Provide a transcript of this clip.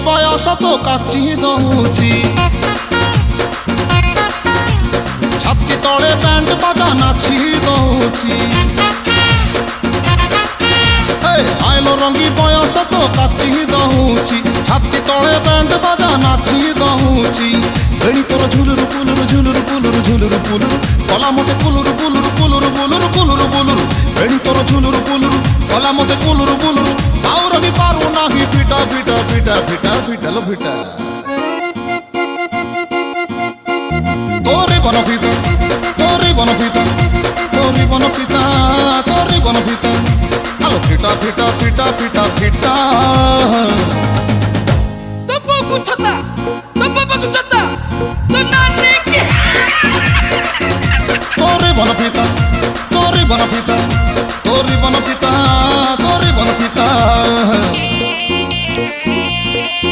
ବୟସ ତ କାଚି ଦଉଛି ଛାତି ତଳେ ବ୍ୟାଣ୍ଡ ବାଜା ନାଚି ଦଉଛି ଆଇଲୋ ରଙ୍ଗୀ ବୟସ ତ କାଚି ଦଉଛି ଛାତି ତଳେ ବ୍ୟାଣ୍ଡ ବାଜା ନାଚି ଦଉଛି ବେଣୀ ତୋର ଝୁଲୁରୁ ପୁଲୁରୁ ଝୁଲୁରୁ ପୁଲୁରୁ ଝୁଲୁରୁ ପୁଲୁରୁ କଲା ମତେ କୁଲୁରୁ କୁଲୁରୁ କୁଲୁରୁ ବୁଲୁରୁ କୁଲୁରୁ ବୁଲୁରୁ ବେଣୀ ତୋର ଝୁଲୁରୁ ପୁଲୁରୁ କଲା ମତେ କୁଲୁରୁ ବୁଲୁରୁ ଆଉ ରହି ପାରୁ ନାହିଁ ପିଟା ପିଟା ପିଟା ପିଟା ପିଟାଲୋ ପିଟା ତୋରି ବନ ପିତା ତୋରି ବନ ପିତା ତୋରି ବନ ପିତା ତୋରି ବନ ପିତା আলো ফিটা ফিটা ফিটা ফিটা ফিটা তবু